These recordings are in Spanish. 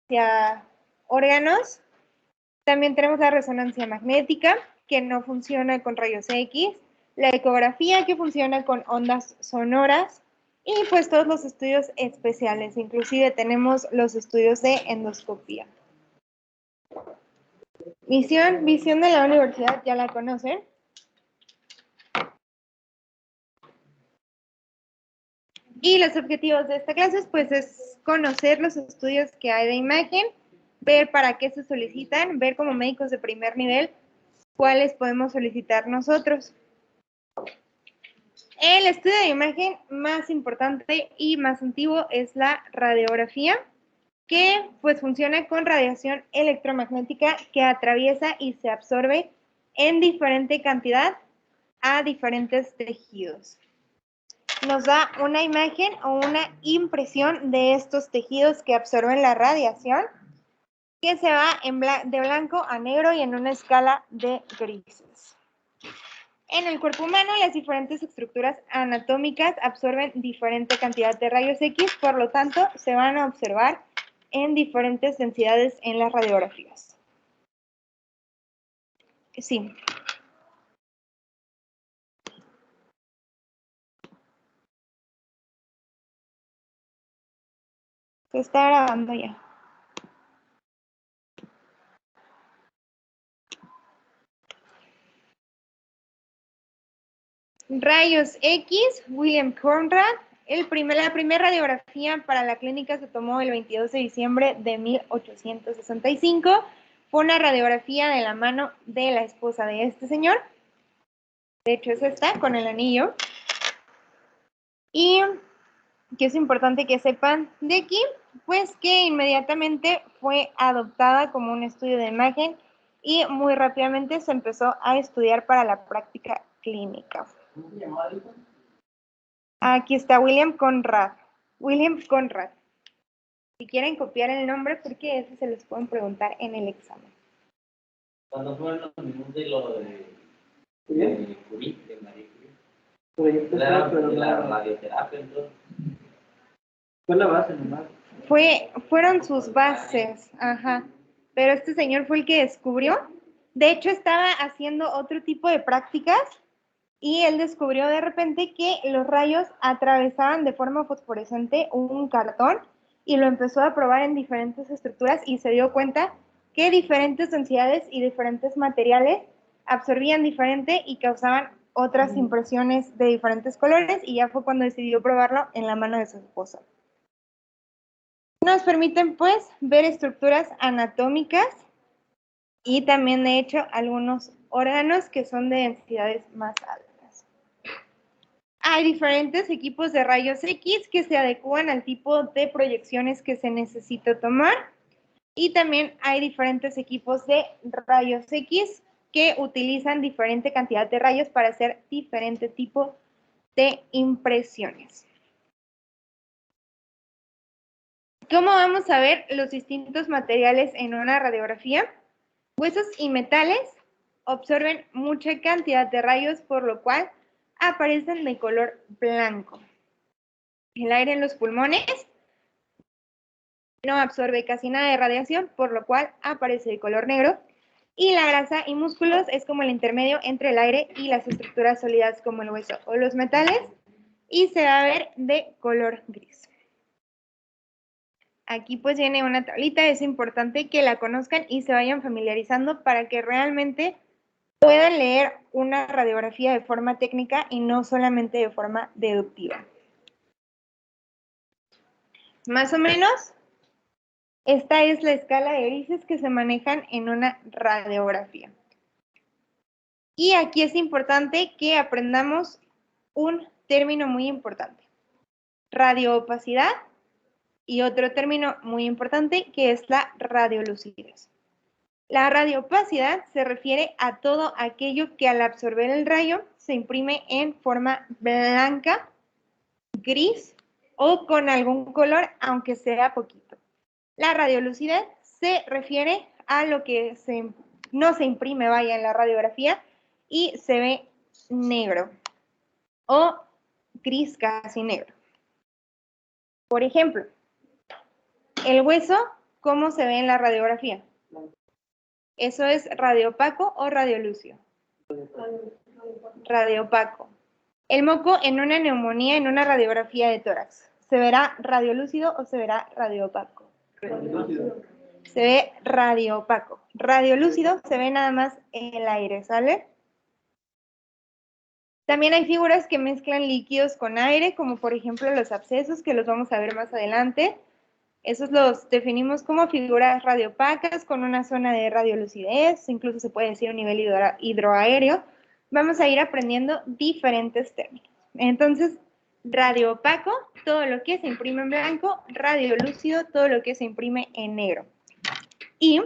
hacia órganos. También tenemos la resonancia magnética, que no funciona con rayos X, la ecografía, que funciona con ondas sonoras, y pues todos los estudios especiales, inclusive tenemos los estudios de endoscopía. Visión de la universidad, ya la conocen. Y los objetivos de esta clase pues es conocer los estudios que hay de imagen, ver para qué se solicitan, ver como médicos de primer nivel cuáles podemos solicitar nosotros. El estudio de imagen más importante y más antiguo es la radiografía, que pues funciona con radiación electromagnética que atraviesa y se absorbe en diferente cantidad a diferentes tejidos. Nos da una imagen o una impresión de estos tejidos que absorben la radiación, que se va de blanco a negro y en una escala de grises. En el cuerpo humano, las diferentes estructuras anatómicas absorben diferente cantidad de rayos X, por lo tanto, se van a observar en diferentes densidades en las radiografías. Sí. Se está grabando ya. Rayos X, William Conrad. La primera radiografía para la clínica se tomó el 22 de diciembre de 1865. Fue una radiografía de la mano de la esposa de este señor. De hecho, es esta, con el anillo. Y que es importante que sepan de aquí, pues que inmediatamente fue adoptada como un estudio de imagen y muy rápidamente se empezó a estudiar para la práctica clínica. ¿Cómo se llamaba? Aquí está William Conrad. William Conrad. Si quieren copiar el nombre, porque ese se los pueden preguntar en el examen. ¿Cuándo fueron los mismos de lo de Curie, de Marie Curie? La radioterapia, entonces. Fue la base nomás. Fueron sus bases, ajá. Pero este señor fue el que descubrió. De hecho, estaba haciendo otro tipo de prácticas y él descubrió de repente que los rayos atravesaban de forma fosforescente un cartón y lo empezó a probar en diferentes estructuras y se dio cuenta que diferentes densidades y diferentes materiales absorbían diferente y causaban otras impresiones de diferentes colores, y ya fue cuando decidió probarlo en la mano de su esposa. Nos permiten pues ver estructuras anatómicas y también de hecho algunos órganos que son de densidades más altas. Hay diferentes equipos de rayos X que se adecuan al tipo de proyecciones que se necesita tomar, y también hay diferentes equipos de rayos X que utilizan diferente cantidad de rayos para hacer diferente tipo de impresiones. ¿Cómo vamos a ver los distintos materiales en una radiografía? Huesos y metales absorben mucha cantidad de rayos, por lo cual aparecen de color blanco. El aire en los pulmones no absorbe casi nada de radiación, por lo cual aparece de color negro. Y la grasa y músculos es como el intermedio entre el aire y las estructuras sólidas como el hueso o los metales, y se va a ver de color gris. Aquí pues viene una tablita, es importante que la conozcan y se vayan familiarizando para que realmente puedan leer una radiografía de forma técnica y no solamente de forma deductiva. Más o menos, esta es la escala de grises que se manejan en una radiografía. Y aquí es importante que aprendamos un término muy importante: radioopacidad, y otro término muy importante que es la radiolucidez. La radioopacidad se refiere a todo aquello que al absorber el rayo se imprime en forma blanca, gris o con algún color, aunque sea poquito. La radiolucidez se refiere a lo que no se imprime, vaya, en la radiografía y se ve negro o gris casi negro. Por ejemplo, el hueso ¿cómo se ve en la radiografía? ¿Eso es radiopaco o radiolúcido? Radiopaco. El moco en una neumonía, en una radiografía de tórax, ¿se verá radiolúcido o se verá radiopaco? Se ve radiopaco. Radiolúcido se ve nada más el aire, ¿sale? También hay figuras que mezclan líquidos con aire, como por ejemplo los abscesos, que los vamos a ver más adelante. Esos los definimos como figuras radiopacas con una zona de radiolucidez, incluso se puede decir un nivel hidroaéreo. Vamos a ir aprendiendo diferentes términos. Entonces, radioopaco, todo lo que se imprime en blanco; radiolúcido, todo lo que se imprime en negro. Y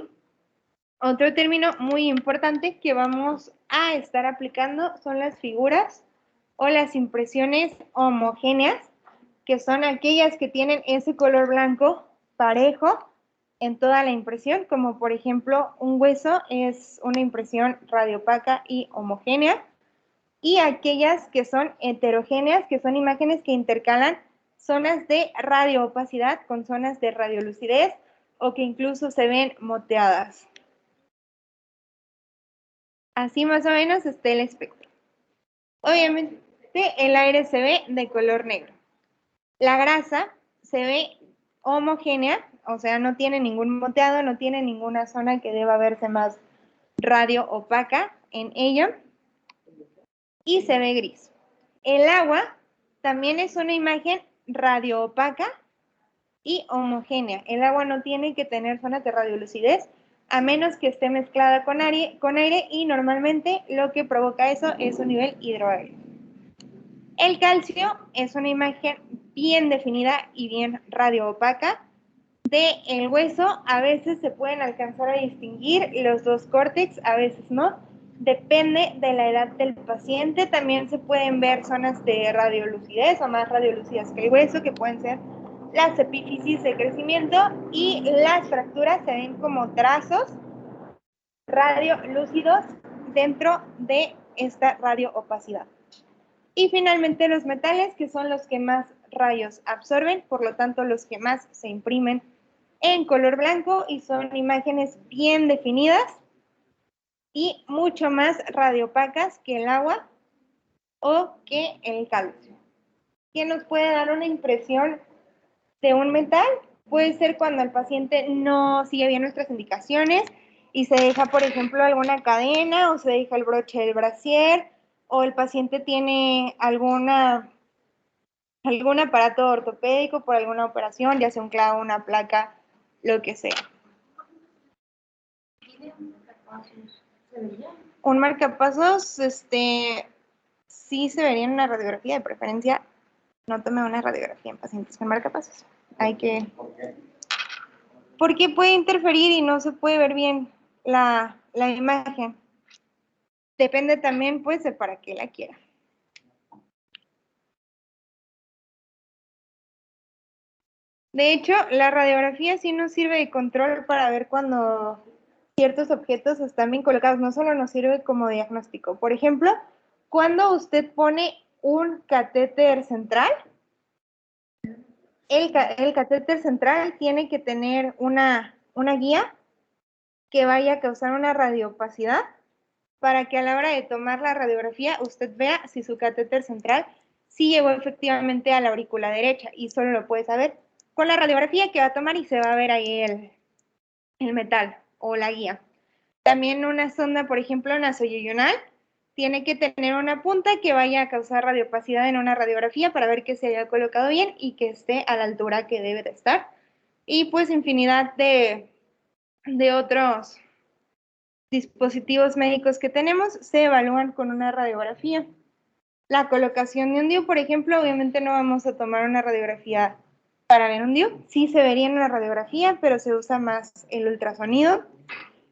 otro término muy importante que vamos a estar aplicando son las figuras o las impresiones homogéneas, que son aquellas que tienen ese color blanco parejo en toda la impresión, como por ejemplo un hueso es una impresión radiopaca y homogénea, y aquellas que son heterogéneas, que son imágenes que intercalan zonas de radioopacidad con zonas de radiolucidez o que incluso se ven moteadas. Así más o menos está el espectro. Obviamente el aire se ve de color negro. La grasa se ve homogénea, o sea, no tiene ningún moteado, no tiene ninguna zona que deba verse más radio opaca en ella, y se ve gris. El agua también es una imagen radio opaca y homogénea. El agua no tiene que tener zonas de radiolucidez, a menos que esté mezclada con aire, y normalmente lo que provoca eso es un nivel hidroaéreo. El calcio es una imagen bien definida y bien radioopaca. Del hueso a veces se pueden alcanzar a distinguir los dos córtex, a veces no. Depende de la edad del paciente. También se pueden ver zonas de radiolucidez o más radiolucidas que el hueso, que pueden ser las epífisis de crecimiento, y las fracturas se ven como trazos radiolúcidos dentro de esta radioopacidad. Y finalmente los metales, que son los que más rayos absorben, por lo tanto los que más se imprimen en color blanco, y son imágenes bien definidas y mucho más radiopacas que el agua o que el calcio. ¿Qué nos puede dar una impresión de un metal? Puede ser cuando el paciente no sigue bien nuestras indicaciones y se deja, por ejemplo, alguna cadena, o se deja el broche del brasier, o el paciente tiene algún aparato ortopédico por alguna operación, ya sea un clavo, una placa, lo que sea. Un marcapasos, sí se vería en una radiografía, de preferencia no tome una radiografía en pacientes con marcapasos. Porque puede interferir y no se puede ver bien la imagen. Depende también, pues, de para qué la quiera. De hecho, la radiografía sí nos sirve de control para ver cuando ciertos objetos están bien colocados. No solo nos sirve como diagnóstico. Por ejemplo, cuando usted pone un catéter central, el catéter central tiene que tener una guía que vaya a causar una radioopacidad, para que a la hora de tomar la radiografía usted vea si su catéter central sí llegó efectivamente a la aurícula derecha, y solo lo puede saber con la radiografía que va a tomar, y se va a ver ahí el metal o la guía. También una sonda, por ejemplo, nasoyeyunal, tiene que tener una punta que vaya a causar radiopacidad en una radiografía para ver que se haya colocado bien y que esté a la altura que debe de estar. Y pues infinidad de otros dispositivos médicos que tenemos se evalúan con una radiografía. La colocación de un DIU, por ejemplo, obviamente no vamos a tomar una radiografía para ver un DIU. Sí se vería en una radiografía, pero se usa más el ultrasonido.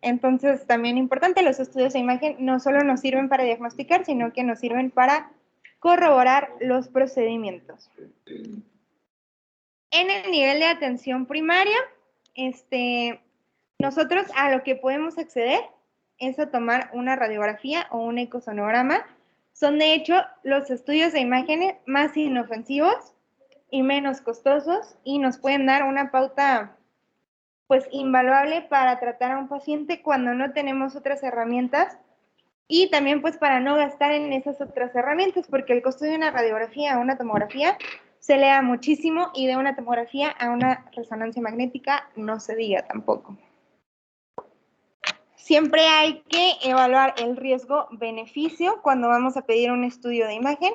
Entonces, también importante, los estudios de imagen no solo nos sirven para diagnosticar, sino que nos sirven para corroborar los procedimientos. En el nivel de atención primaria, nosotros a lo que podemos acceder es a tomar una radiografía o un ecosonograma. Son de hecho los estudios de imágenes más inofensivos y menos costosos, y nos pueden dar una pauta pues invaluable para tratar a un paciente cuando no tenemos otras herramientas y también pues para no gastar en esas otras herramientas, porque el costo de una radiografía a una tomografía se eleva muchísimo y de una tomografía a una resonancia magnética no se diga tampoco. Siempre hay que evaluar el riesgo-beneficio cuando vamos a pedir un estudio de imagen.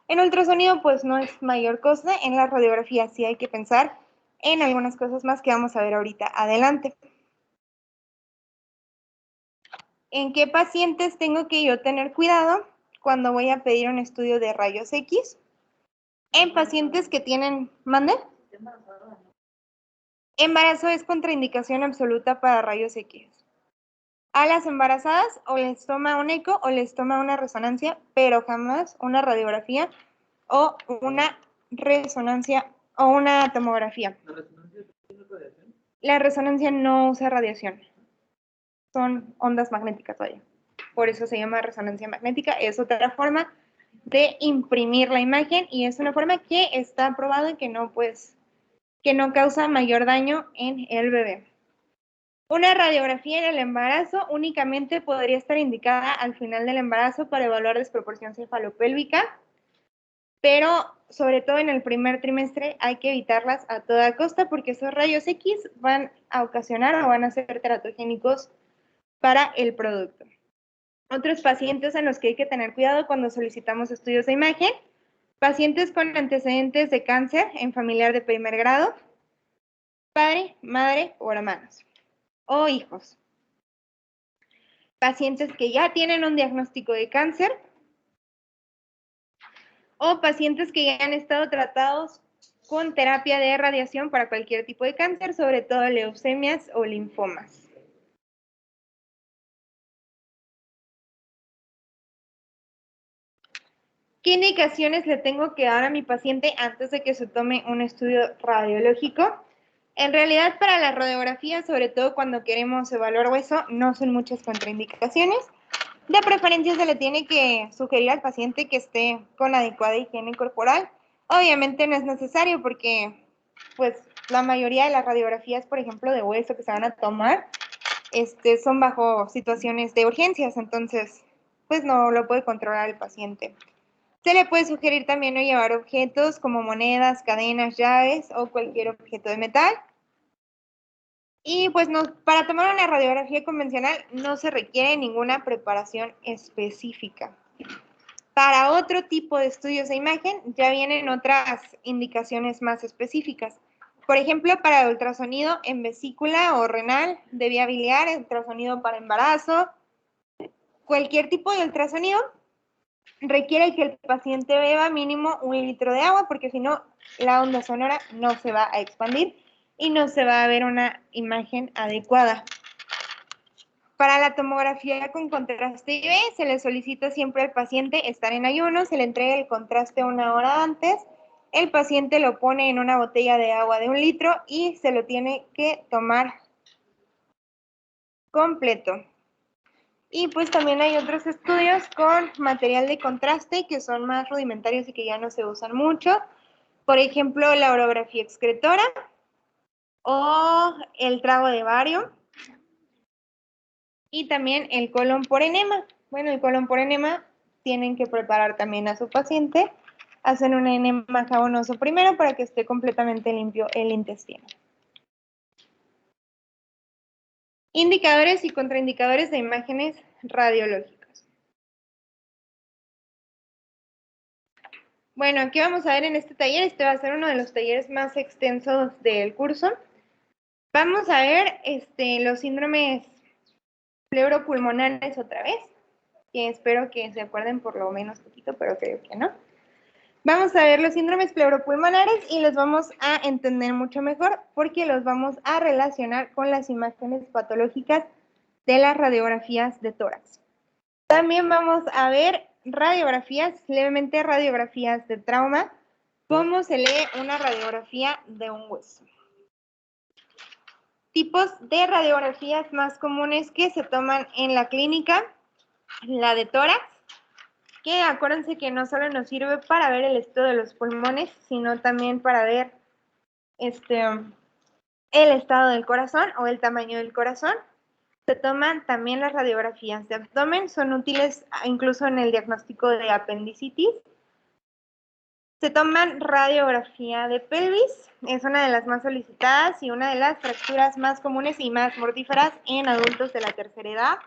En ultrasonido pues no es mayor coste, en la radiografía sí hay que pensar en algunas cosas más que vamos a ver ahorita adelante. ¿En qué pacientes tengo que yo tener cuidado cuando voy a pedir un estudio de rayos X? En pacientes que tienen, ¿mande? Embarazo es contraindicación absoluta para rayos X. A las embarazadas o les toma un eco o les toma una resonancia, pero jamás una radiografía o una resonancia o una tomografía. ¿La resonancia no usa radiación? Son ondas magnéticas, vaya. Por eso se llama resonancia magnética. Es otra forma de imprimir la imagen y es una forma que está probada que no, pues, que no causa mayor daño en el bebé. Una radiografía en el embarazo únicamente podría estar indicada al final del embarazo para evaluar desproporción cefalopélvica, pero sobre todo en el primer trimestre hay que evitarlas a toda costa porque esos rayos X van a ocasionar o van a ser teratogénicos para el producto. Otros pacientes en los que hay que tener cuidado cuando solicitamos estudios de imagen, pacientes con antecedentes de cáncer en familiar de primer grado, padre, madre o hermanos, o hijos. Pacientes que ya tienen un diagnóstico de cáncer, o pacientes que ya han estado tratados con terapia de radiación para cualquier tipo de cáncer, sobre todo leucemias o linfomas. ¿Qué indicaciones le tengo que dar a mi paciente antes de que se tome un estudio radiológico? En realidad, para la radiografía, sobre todo cuando queremos evaluar hueso, no son muchas contraindicaciones. De preferencia se le tiene que sugerir al paciente que esté con adecuada higiene corporal. Obviamente no es necesario porque pues la mayoría de las radiografías, por ejemplo, de hueso que se van a tomar, son bajo situaciones de urgencias, entonces pues no lo puede controlar el paciente. Se le puede sugerir también no llevar objetos como monedas, cadenas, llaves o cualquier objeto de metal. Y pues no, para tomar una radiografía convencional no se requiere ninguna preparación específica. Para otro tipo de estudios de imagen ya vienen otras indicaciones más específicas. Por ejemplo, para ultrasonido en vesícula o renal, de vía biliar, ultrasonido para embarazo, cualquier tipo de ultrasonido requiere que el paciente beba mínimo 1 litro de agua porque si no, la onda sonora no se va a expandir y no se va a ver una imagen adecuada. Para la tomografía con contraste IV, se le solicita siempre al paciente estar en ayuno, se le entrega el contraste 1 hora antes, el paciente lo pone en una botella de agua de 1 litro y se lo tiene que tomar completo. Y pues también hay otros estudios con material de contraste que son más rudimentarios y que ya no se usan mucho. Por ejemplo, la orografía excretora o el trago de bario. Y también el colon por enema. Bueno, el colon por enema tienen que preparar también a su paciente. Hacen un enema jabonoso primero para que esté completamente limpio el intestino. Indicadores y contraindicadores de imágenes radiológicas. Bueno, aquí vamos a ver en este taller, este va a ser uno de los talleres más extensos del curso. Vamos a ver los síndromes pleuropulmonares otra vez, que espero que se acuerden por lo menos poquito, pero creo que no. Vamos a ver los síndromes pleuropulmonares y los vamos a entender mucho mejor porque los vamos a relacionar con las imágenes patológicas de las radiografías de tórax. También vamos a ver radiografías, levemente radiografías de trauma, cómo se lee una radiografía de un hueso. Tipos de radiografías más comunes que se toman en la clínica, la de tórax, que acuérdense que no solo nos sirve para ver el estado de los pulmones, sino también para ver el estado del corazón o el tamaño del corazón. Se toman también las radiografías de abdomen, son útiles incluso en el diagnóstico de apendicitis. Se toman radiografía de pelvis, es una de las más solicitadas y una de las fracturas más comunes y más mortíferas en adultos de la tercera edad.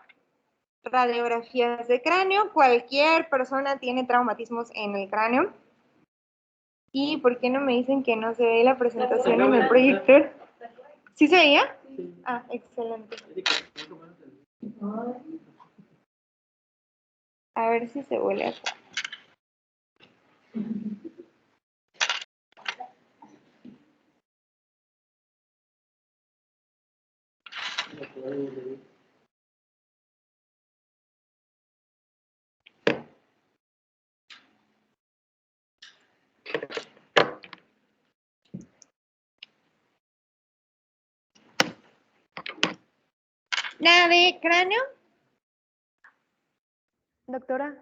Radiografías de cráneo, cualquier persona tiene traumatismos en el cráneo. ¿Y por qué no me dicen que no se ve la presentación en el proyector? ¿Sí se veía? Ah, excelente. A ver si se vuelve acá. La de cráneo. Doctora,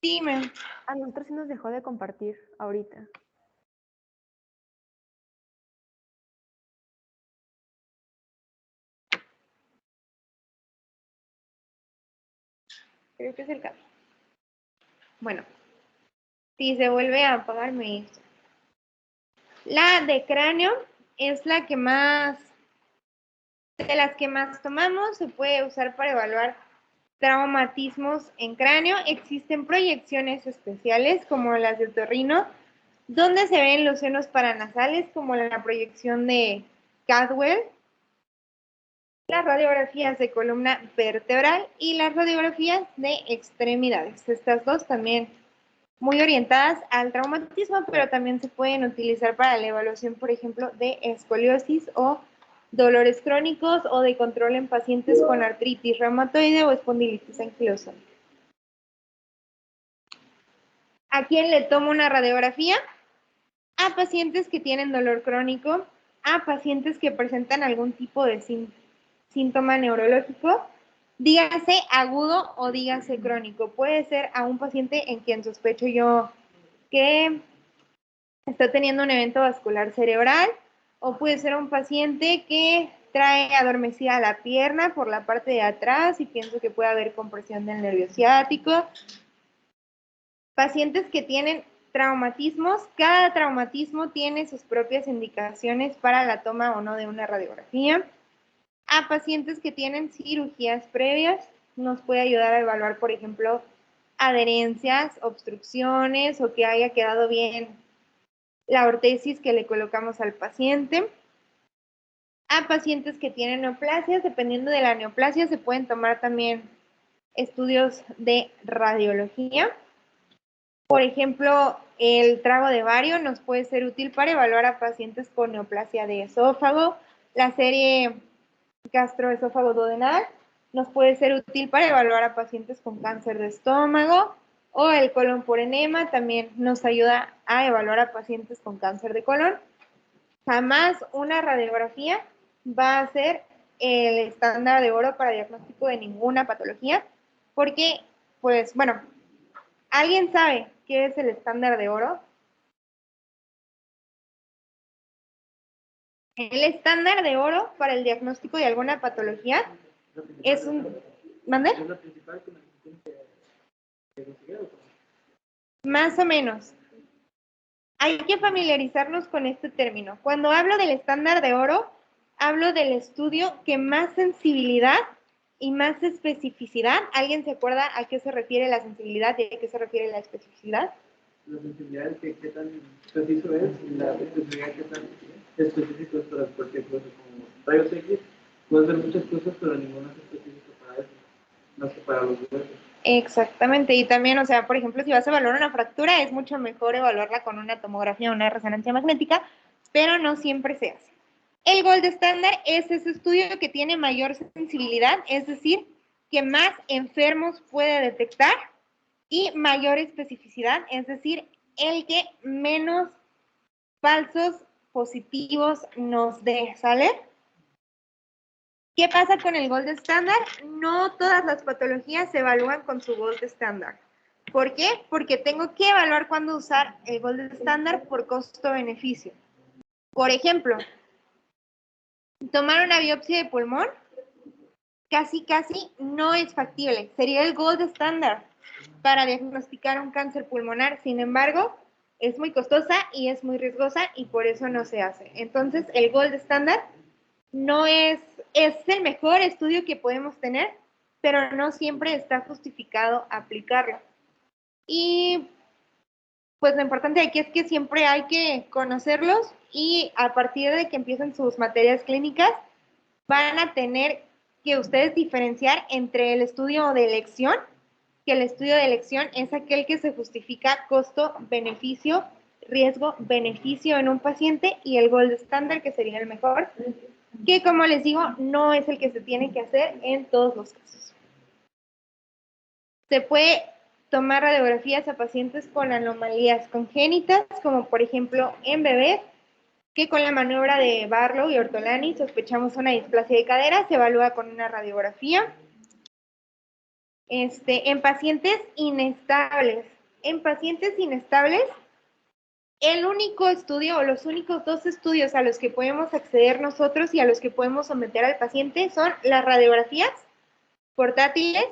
Dime. a nosotros sí nos dejó de compartir ahorita. Creo que es el cable. Bueno, si se vuelve a apagar, me dice. La de cráneo es la que más, de las que más tomamos, se puede usar para evaluar traumatismos en cráneo. Existen proyecciones especiales como las de otorrino, donde se ven los senos paranasales, como la proyección de Cadwell, las radiografías de columna vertebral y las radiografías de extremidades. Estas dos también muy orientadas al traumatismo, pero también se pueden utilizar para la evaluación, por ejemplo, de escoliosis o dolores crónicos o de control en pacientes con artritis reumatoide o espondilitis anquilosante. ¿A quién le tomo una radiografía? A pacientes que tienen dolor crónico, a pacientes que presentan algún tipo de síntoma neurológico, dígase agudo o dígase crónico. Puede ser a un paciente en quien sospecho yo que está teniendo un evento vascular cerebral, o puede ser un paciente que trae adormecida la pierna por la parte de atrás y pienso que puede haber compresión del nervio ciático. Pacientes que tienen traumatismos, cada traumatismo tiene sus propias indicaciones para la toma o no de una radiografía. A pacientes que tienen cirugías previas, nos puede ayudar a evaluar, por ejemplo, adherencias, obstrucciones o que haya quedado bien la ortesis que le colocamos al paciente. A pacientes que tienen neoplasias, dependiendo de la neoplasia, se pueden tomar también estudios de radiología. Por ejemplo, el trago de bario nos puede ser útil para evaluar a pacientes con neoplasia de esófago. La serie gastroesófago duodenal nos puede ser útil para evaluar a pacientes con cáncer de estómago, o el colon por enema también nos ayuda a evaluar a pacientes con cáncer de colon. Jamás una radiografía va a ser el estándar de oro para diagnóstico de ninguna patología, porque, pues, bueno, ¿alguien sabe qué es el estándar de oro? El estándar de oro para el diagnóstico de alguna patología es un... ¿Mande? Más o menos. Hay que familiarizarnos con este término. Cuando hablo del estándar de oro, hablo del estudio que más sensibilidad y más especificidad. ¿Alguien se acuerda a qué se refiere la sensibilidad y a qué se refiere la especificidad? La sensibilidad es qué tan preciso es y la especificidad qué tan específico es para cualquier cosa. Como rayos X, puede ser muchas cosas, pero ninguna es específica para eso, más que para los huesos. Exactamente, y también, o sea, por ejemplo, si vas a evaluar una fractura, es mucho mejor evaluarla con una tomografía o una resonancia magnética, pero no siempre se hace. El gold standard es ese estudio que tiene mayor sensibilidad, es decir, que más enfermos puede detectar, y mayor especificidad, es decir, el que menos falsos positivos nos dé, ¿sale? ¿Qué pasa con el gold standard? No todas las patologías se evalúan con su gold standard. ¿Por qué? Porque tengo que evaluar cuándo usar el gold standard por costo-beneficio. Por ejemplo, tomar una biopsia de pulmón casi no es factible. Sería el gold estándar para diagnosticar un cáncer pulmonar. Sin embargo, es muy costosa y es muy riesgosa y por eso no se hace. Entonces, el gold estándar no es el mejor estudio que podemos tener, pero no siempre está justificado aplicarlo. Y pues lo importante aquí es que siempre hay que conocerlos y a partir de que empiecen sus materias clínicas, van a tener que ustedes diferenciar entre el estudio de elección, que el estudio de elección es aquel que se justifica costo-beneficio, riesgo-beneficio en un paciente, y el gold standard, que sería el mejor, que como les digo, no es el que se tiene que hacer en todos los casos. Se puede tomar radiografías a pacientes con anomalías congénitas, como por ejemplo en bebés, que con la maniobra de Barlow y Ortolani sospechamos una displasia de cadera, se evalúa con una radiografía. En pacientes inestables. En pacientes inestables, el único estudio o los únicos 2 estudios a los que podemos acceder nosotros y a los que podemos someter al paciente son las radiografías portátiles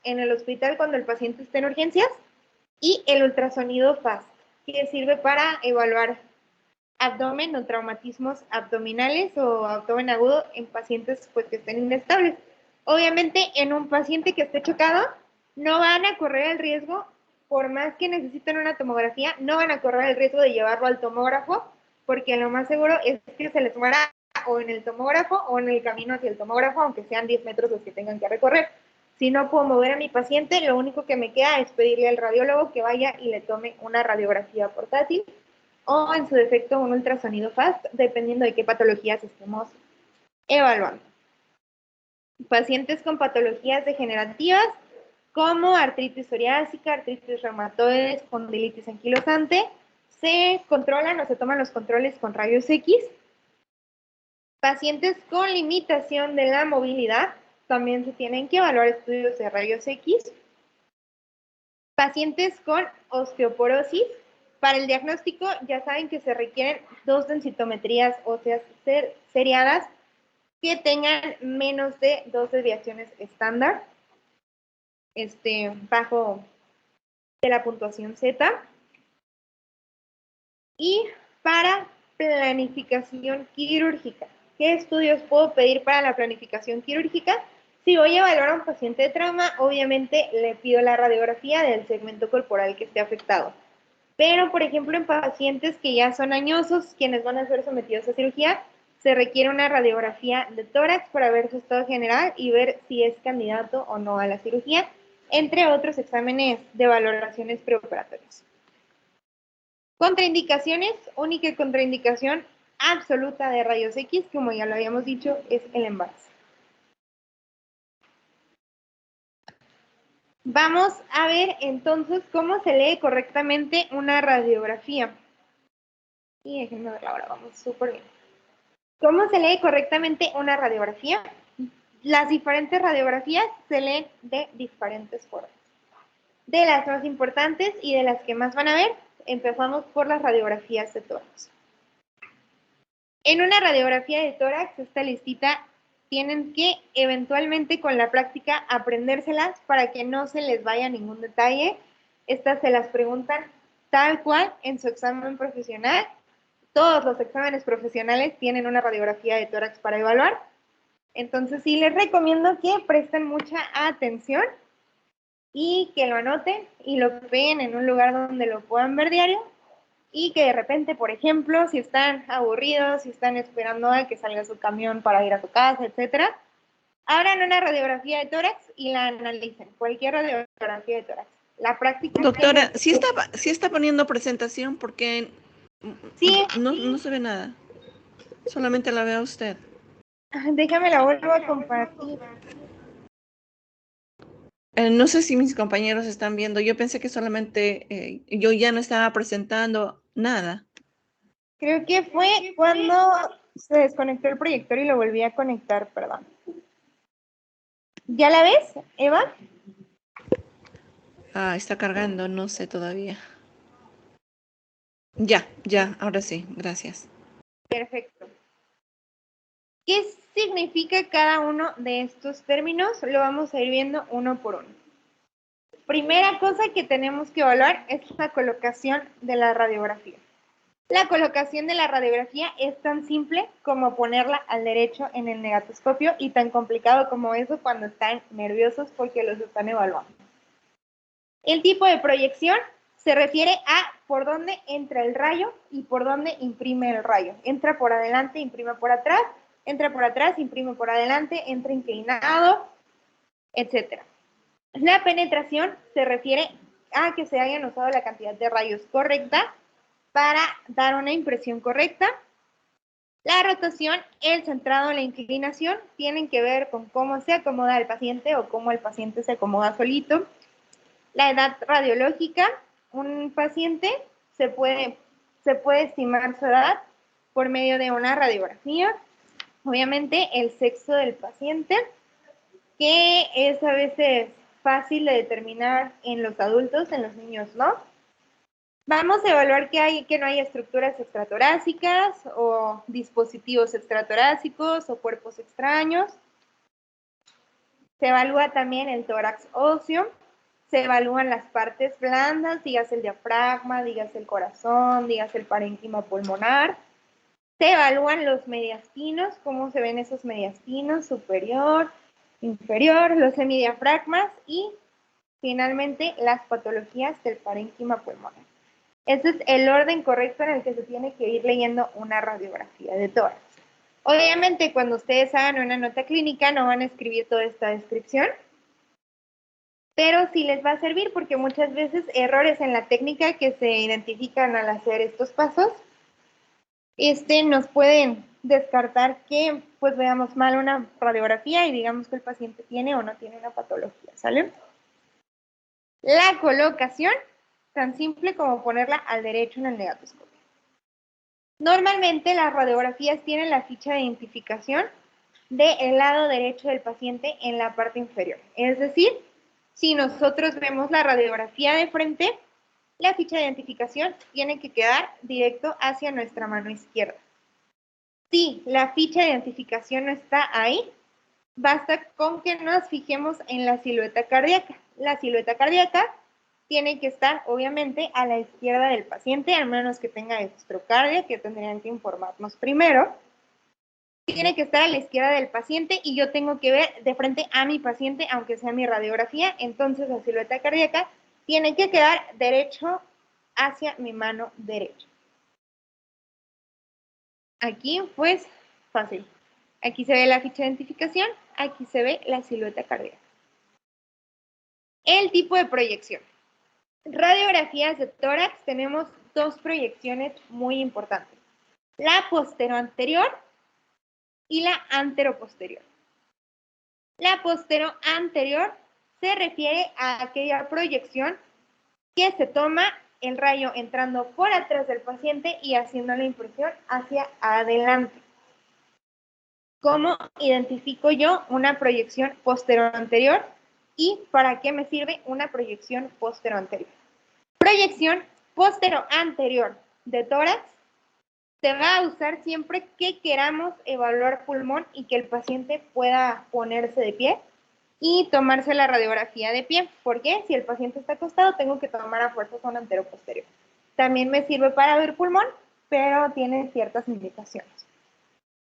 en el hospital cuando el paciente está en urgencias y el ultrasonido FAST, que sirve para evaluar abdomen o traumatismos abdominales o abdomen agudo en pacientes pues, que estén inestables. Obviamente, en un paciente que esté chocado, no van a correr el riesgo, por más que necesiten una tomografía, no van a correr el riesgo de llevarlo al tomógrafo, porque lo más seguro es que se les muera o en el tomógrafo o en el camino hacia el tomógrafo, aunque sean 10 metros los que tengan que recorrer. Si no puedo mover a mi paciente, lo único que me queda es pedirle al radiólogo que vaya y le tome una radiografía portátil o en su defecto un ultrasonido FAST, dependiendo de qué patologías estemos evaluando. Pacientes con patologías degenerativas como artritis psoriásica, artritis reumatoide, espondilitis anquilosante, se controlan o se toman los controles con rayos X. Pacientes con limitación de la movilidad, también se tienen que evaluar estudios de rayos X. Pacientes con osteoporosis, para el diagnóstico ya saben que se requieren 2 densitometrías óseas seriadas que tengan menos de 2 desviaciones estándar, bajo de la puntuación Z. Y para planificación quirúrgica, ¿qué estudios puedo pedir para la planificación quirúrgica? Si voy a evaluar a un paciente de trauma, obviamente le pido la radiografía del segmento corporal que esté afectado. Pero, por ejemplo, en pacientes que ya son añosos, quienes van a ser sometidos a cirugía, se requiere una radiografía de tórax para ver su estado general y ver si es candidato o no a la cirugía, entre otros exámenes de valoraciones preoperatorias. Contraindicaciones, única contraindicación absoluta de rayos X, como ya lo habíamos dicho, es el embarazo. Vamos a ver entonces cómo se lee correctamente una radiografía. Y déjenme ver ahora, vamos súper bien. ¿Cómo se lee correctamente una radiografía? Las diferentes radiografías se leen de diferentes formas. De las más importantes y de las que más van a ver, empezamos por las radiografías de tórax. En una radiografía de tórax, esta listita tienen que eventualmente con la práctica aprendérselas para que no se les vaya ningún detalle. Estas se las preguntan tal cual en su examen profesional. Todos los exámenes profesionales tienen una radiografía de tórax para evaluar. Entonces sí les recomiendo que presten mucha atención y que lo anoten y lo peguen en un lugar donde lo puedan ver diario. Y que de repente, por ejemplo, si están aburridos, si están esperando a que salga su camión para ir a su casa, etcétera, abran una radiografía de tórax y la analicen. Cualquier radiografía de tórax. La práctica. Doctora, sí está poniendo presentación porque sí, no se ve nada. Solamente la ve a usted. Déjame la vuelvo a compartir. No sé si mis compañeros están viendo. Yo pensé que solamente yo ya no estaba presentando nada. Creo que fue cuando se desconectó el proyector y lo volví a conectar, perdón. ¿Ya la ves, Eva? Está cargando, no sé todavía. Ya, ahora sí, gracias. Perfecto. ¿Qué significa cada uno de estos términos? Lo vamos a ir viendo uno por uno. Primera cosa que tenemos que evaluar es la colocación de la radiografía. La colocación de la radiografía es tan simple como ponerla al derecho en el negatoscopio y tan complicado como eso cuando están nerviosos porque los están evaluando. El tipo de proyección se refiere a por dónde entra el rayo y por dónde imprime el rayo. Entra por adelante, imprime por atrás, entra por atrás, imprime por adelante, entra inclinado, etc. La penetración se refiere a que se hayan usado la cantidad de rayos correcta para dar una impresión correcta. La rotación, el centrado, la inclinación tienen que ver con cómo se acomoda el paciente o cómo el paciente se acomoda solito. La edad radiológica, un paciente se puede estimar su edad por medio de una radiografía. Obviamente el sexo del paciente, que es a veces fácil de determinar en los adultos, en los niños no. Vamos a evaluar que no hay estructuras extratorácicas o dispositivos extratorácicos o cuerpos extraños. Se evalúa también el tórax óseo. Se evalúan las partes blandas, dígase el diafragma, dígase el corazón, dígase el parénquima pulmonar. Se evalúan los mediastinos, cómo se ven esos mediastinos, superior, inferior, los semidiafragmas y finalmente las patologías del parénquima pulmonar. Ese es el orden correcto en el que se tiene que ir leyendo una radiografía de tórax. Obviamente, cuando ustedes hagan una nota clínica, no van a escribir toda esta descripción, pero sí les va a servir porque muchas veces errores en la técnica que se identifican al hacer estos pasos, nos pueden descartar que pues veamos mal una radiografía y digamos que el paciente tiene o no tiene una patología, ¿sale? La colocación, tan simple como ponerla al derecho en el negatoscopio. Normalmente las radiografías tienen la ficha de identificación del lado derecho del paciente en la parte inferior. Es decir, si nosotros vemos la radiografía de frente, la ficha de identificación tiene que quedar directo hacia nuestra mano izquierda. Si la ficha de identificación no está ahí, basta con que nos fijemos en la silueta cardíaca. La silueta cardíaca tiene que estar, obviamente, a la izquierda del paciente, al menos que tenga extracardia, que tendrían que informarnos primero. Tiene que estar a la izquierda del paciente y yo tengo que ver de frente a mi paciente, aunque sea mi radiografía. Entonces, la silueta cardíaca tiene que quedar derecho hacia mi mano derecha. Aquí, pues, fácil. Aquí se ve la ficha de identificación, aquí se ve la silueta cardíaca. El tipo de proyección. Radiografías de tórax, tenemos dos proyecciones muy importantes. La posteroanterior y la anteroposterior. La posteroanterior se refiere a aquella proyección que se toma el rayo entrando por atrás del paciente y haciendo la impresión hacia adelante. ¿Cómo identifico yo una proyección posteroanterior y para qué me sirve una proyección posteroanterior? Proyección posteroanterior de tórax se va a usar siempre que queramos evaluar pulmón y que el paciente pueda ponerse de pie y tomarse la radiografía de pie. ¿Por qué? Si el paciente está acostado, tengo que tomar a fuerza zona anteroposterior. También me sirve para ver pulmón, pero tiene ciertas limitaciones.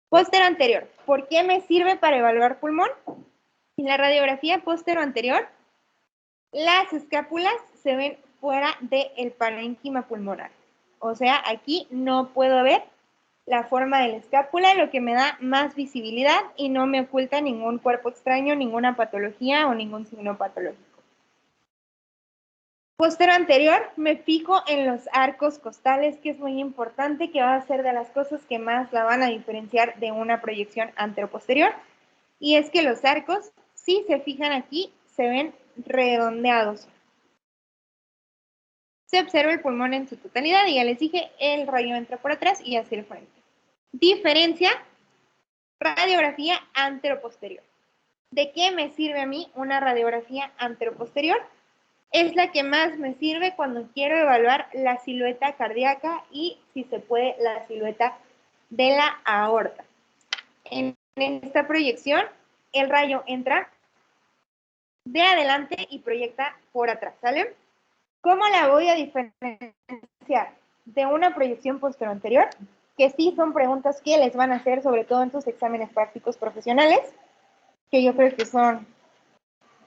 Posteroanterior. ¿Por qué me sirve para evaluar pulmón? En la radiografía posteroanterior, las escápulas se ven fuera del parénquima pulmonar. O sea, aquí no puedo ver la forma de la escápula, lo que me da más visibilidad y no me oculta ningún cuerpo extraño, ninguna patología o ningún signo patológico. Posteroanterior, me fijo en los arcos costales, que es muy importante, que va a ser de las cosas que más la van a diferenciar de una proyección anteroposterior. Y es que los arcos, si se fijan aquí, se ven redondeados. Se observa el pulmón en su totalidad y ya les dije, el rayo entra por atrás y hacia el frente. Diferencia, radiografía anteroposterior. ¿De qué me sirve a mí una radiografía anteroposterior? Es la que más me sirve cuando quiero evaluar la silueta cardíaca y, si se puede, la silueta de la aorta. En esta proyección, el rayo entra de adelante y proyecta por atrás, ¿sale? ¿Cómo la voy a diferenciar de una proyección posterior? Que sí son preguntas que les van a hacer, sobre todo en tus exámenes prácticos profesionales, que yo creo que son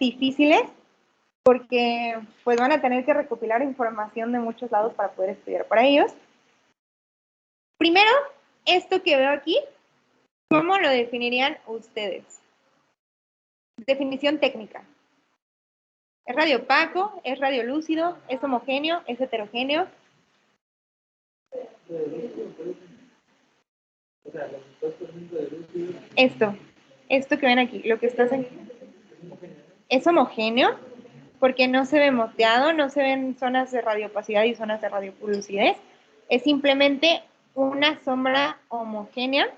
difíciles, porque pues van a tener que recopilar información de muchos lados para poder estudiar para ellos. Primero, esto que veo aquí, ¿cómo lo definirían ustedes? Definición técnica. ¿Es radio opaco? ¿Es radiolúcido? ¿Es homogéneo? ¿Es heterogéneo? Esto que ven aquí, lo que está aquí. ¿Es homogéneo? Porque no se ve moteado, no se ven zonas de radioopacidad y zonas de radiolucidez. Es simplemente una sombra homogénea.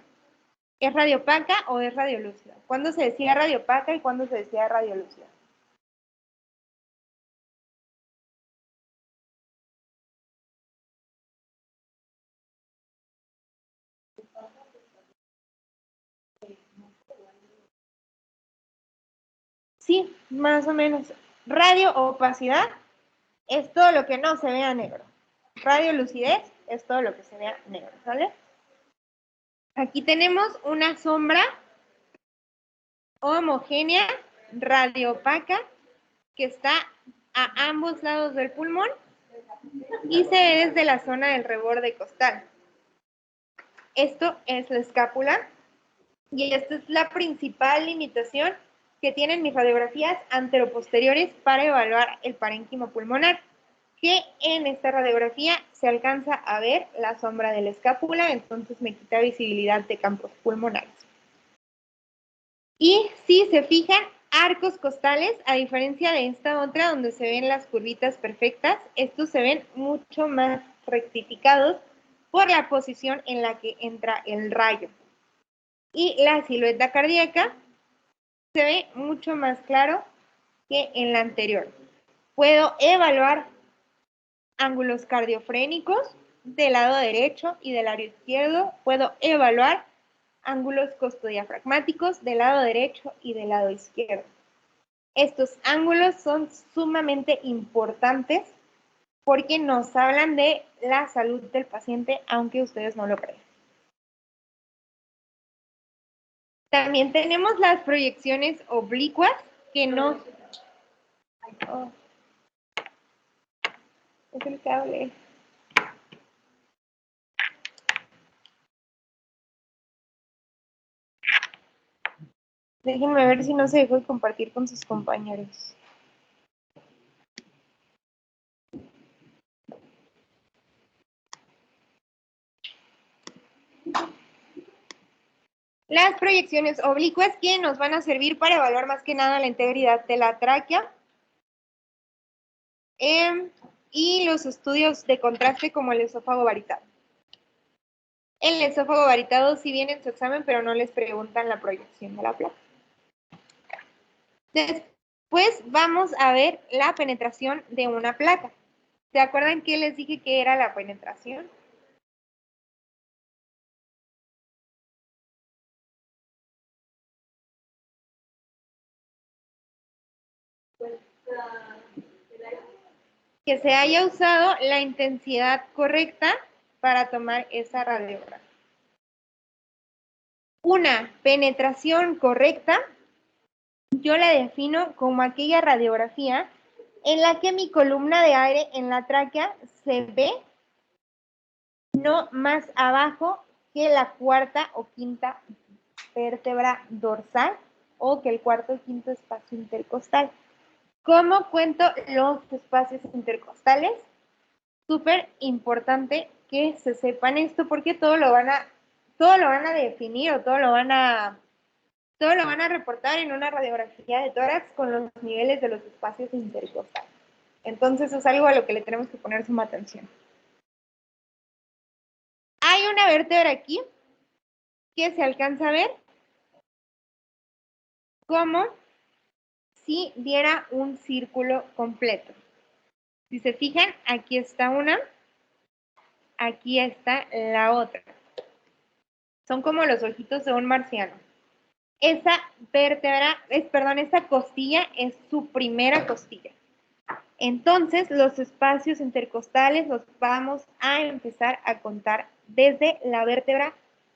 ¿Es radiopaca o es radiolúcida? ¿Cuándo se decía radiopaca y cuándo se decía radiolúcida? Sí, más o menos. Radioopacidad es todo lo que no se vea negro. Radiolucidez es todo lo que se vea negro, ¿sale? Aquí tenemos una sombra homogénea, radioopaca, que está a ambos lados del pulmón y se ve desde la zona del reborde costal. Esto es la escápula y esta es la principal limitación que tienen mis radiografías anteroposteriores para evaluar el parénquima pulmonar, que en esta radiografía se alcanza a ver la sombra de la escápula, entonces me quita visibilidad de campos pulmonares. Y si se fijan, arcos costales, a diferencia de esta otra donde se ven las curvitas perfectas, estos se ven mucho más rectificados por la posición en la que entra el rayo. Y la silueta cardíaca se ve mucho más claro que en la anterior. Puedo evaluar ángulos cardiofrénicos del lado derecho y del lado izquierdo. Puedo evaluar ángulos costodiafragmáticos del lado derecho y del lado izquierdo. Estos ángulos son sumamente importantes porque nos hablan de la salud del paciente, aunque ustedes no lo crean. También tenemos las proyecciones oblicuas que nos... Oh, es el cable. Déjenme ver si no se dejó de compartir con sus compañeros. Las proyecciones oblicuas que nos van a servir para evaluar más que nada la integridad de la tráquea y los estudios de contraste como el esófago varitado. El esófago varitado sí viene en su examen, pero no les preguntan la proyección de la placa. Después vamos a ver la penetración de una placa. ¿Se acuerdan que les dije que era la penetración? Que se haya usado la intensidad correcta para tomar esa radiografía. Una penetración correcta, yo la defino como aquella radiografía en la que mi columna de aire en la tráquea se ve no más abajo que la cuarta o quinta vértebra dorsal o que el cuarto o quinto espacio intercostal. ¿Cómo cuento los espacios intercostales? Súper importante que se sepan esto porque todo lo van a definir o todo lo van a reportar en una radiografía de tórax con los niveles de los espacios intercostales. Entonces es algo a lo que le tenemos que poner suma atención. Hay una vértebra aquí que se alcanza a ver como si diera un círculo completo. Si se fijan, aquí está una, aquí está la otra. Son como los ojitos de un marciano. esa vértebra, esa costilla es su primera costilla. Entonces, los espacios intercostales los vamos a empezar a contar desde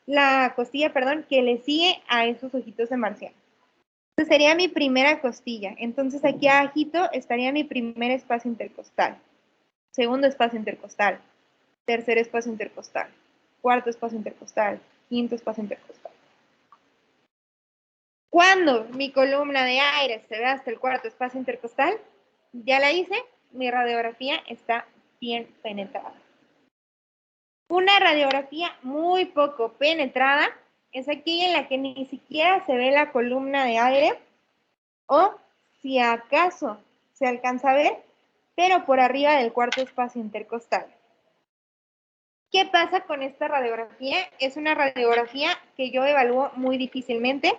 la costilla, que le sigue a esos ojitos de marciano. Esta sería mi primera costilla. Entonces, aquí abajito estaría mi primer espacio intercostal, segundo espacio intercostal, tercer espacio intercostal, cuarto espacio intercostal, quinto espacio intercostal. Cuando mi columna de aire se ve hasta el cuarto espacio intercostal, ya la hice, mi radiografía está bien penetrada. Una radiografía muy poco penetrada es aquella en la que ni siquiera se ve la columna de aire o si acaso se alcanza a ver, pero por arriba del cuarto espacio intercostal. ¿Qué pasa con esta radiografía? Es una radiografía que yo evalúo muy difícilmente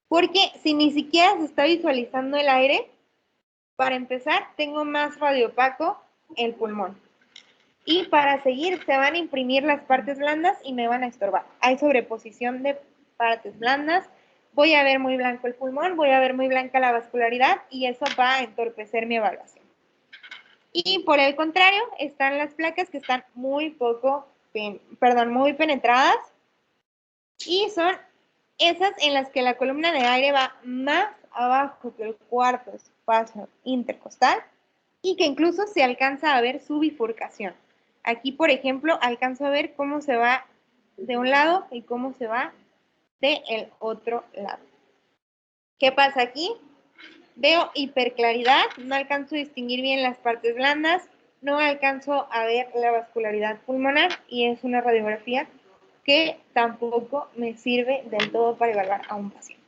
porque si ni siquiera se está visualizando el aire, para empezar, tengo más radiopaco el pulmón. Y para seguir, se van a imprimir las partes blandas y me van a estorbar. Hay sobreposición de partes blandas. Voy a ver muy blanco el pulmón, voy a ver muy blanca la vascularidad y eso va a entorpecer mi evaluación. Y por el contrario, están las placas que están muy penetradas y son esas en las que la columna de aire va más abajo que el cuarto espacio intercostal y que incluso se alcanza a ver su bifurcación. Aquí, por ejemplo, alcanzo a ver cómo se va de un lado y cómo se va del otro lado. ¿Qué pasa aquí? Veo hiperclaridad, no alcanzo a distinguir bien las partes blandas, no alcanzo a ver la vascularidad pulmonar y es una radiografía que tampoco me sirve del todo para evaluar a un paciente.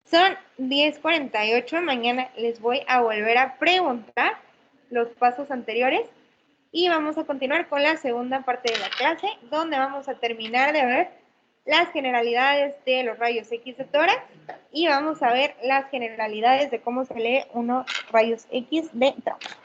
Son 10:48, mañana les voy a volver a preguntar los pasos anteriores y vamos a continuar con la segunda parte de la clase, donde vamos a terminar de ver las generalidades de los rayos X de tórax y vamos a ver las generalidades de cómo se lee unos rayos X de tránsito.